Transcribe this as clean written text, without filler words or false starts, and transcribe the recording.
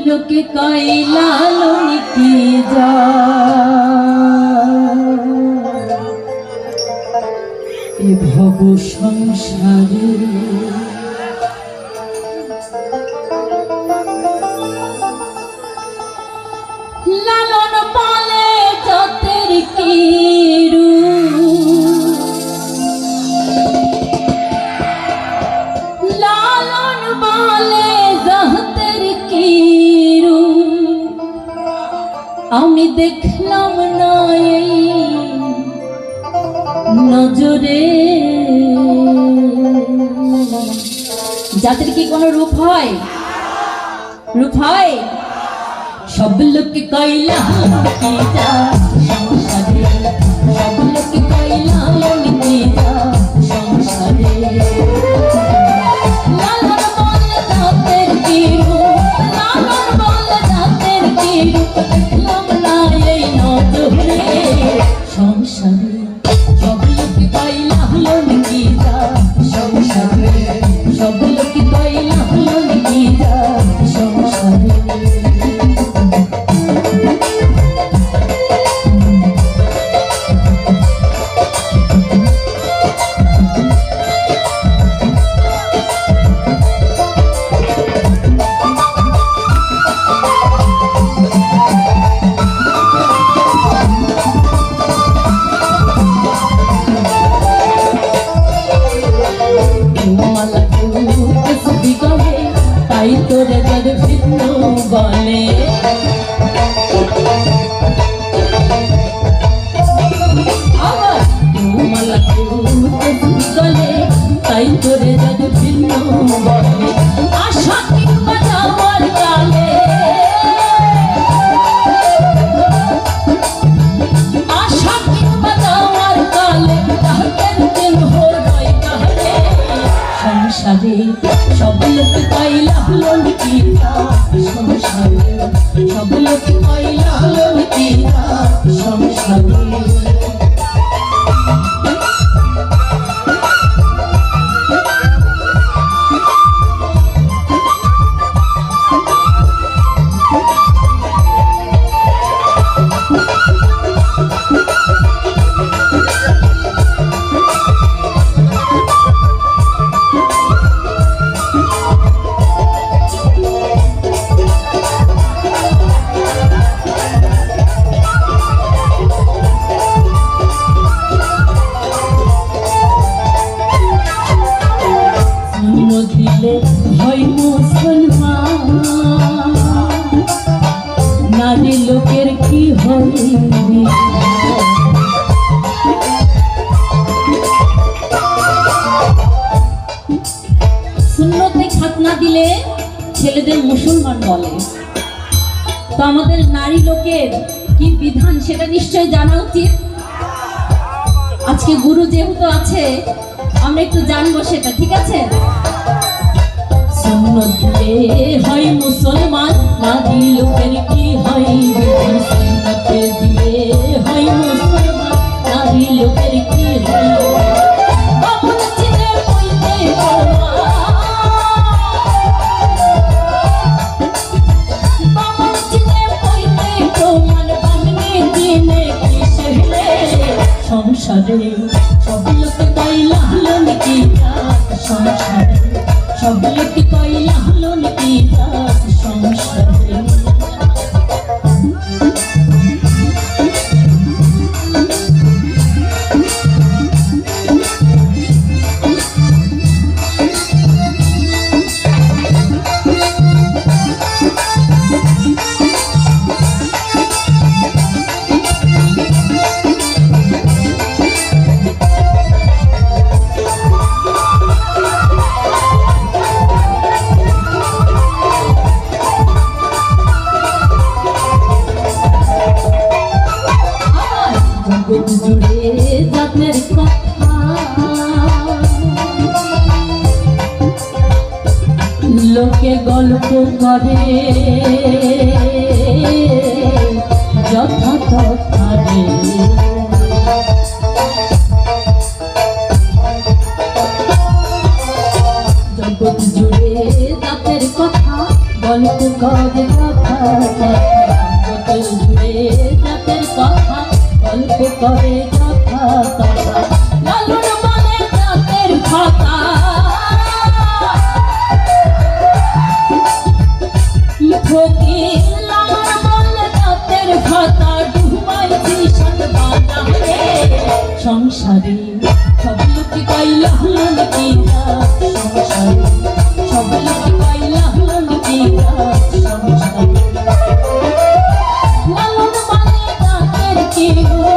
লোকে কইলা লুকি যা এ ভব সংসারে লালন পালে যতের কিরু লালন পালে যতের কিরু আমি দেখলাম না এই নজরে জাতের কি কোনো রূপ হয়? রূপ হয়? সব লোকে কইলা লুকি যা সংসারে সব লোকে কইলা লুকি যা সংসারে লালন বলে জাতের কি রূপ লালন বলে জাতের কি রূপ দেখলাম না এই নজরে সংসারে সব লোকে কইলা লুকি যা সংসারে সব লোকে কইলা লুকি যা সংসারে তাই তোরে যার ভিন্ন বলে গলে তাই তোরে যার ভিন্ন বলে আশা কিংবা যাওয়ার কালে আশা কিংবা যাওয়ার কালে তাহাদের চিহ্ন রয় কালে সংসারে সব লোক কইলা লুকি যা সংসারে সব লোক কইলা লুকি যা সংসারে দিলে হয় মুসলমান নারী লোকের কি হইবে সুন্নতে খাতনা দিলে ছেলেদের মুসলমান বলে তো আমাদের নারী লোকের কি বিধান সেটা নিশ্চয় জানা উচিত আজকে গুরু যেহেতু আছে আমরা একটু জানবো সেটা ঠিক আছে সুন্নত দিলে হয় মুসলমান নারী লোকের কি হইবে সুন্নত দিলে হয় মুসলমান নারী লোকের কি হইবে বামন চিনে বইতে বামন চিনে বইতে প্রমাণ বামনি দিনে কি সহলে সংসারে সব লোক কইলা লুকি যা সংসারে সব লোক কইলা লুকি যা সংসারে জুড়ে জাতের কথা লোকে গল্প করে যথা তথা রে জগৎ জুড়ে জাতের কথা গল্প করে জগতের জুড়ে জাতের কথা গল্প করে যথা তথা লালন মানে জাতের কথা ফকির লালন বলে জাতের কথা ডুবাইছি সাত বাজারে সংসারে সব লোক গাইলা হলন কিরা সংসারে সব লোক গাইলা হলন কিরা সংসারে লালন মানে জাতের কেউ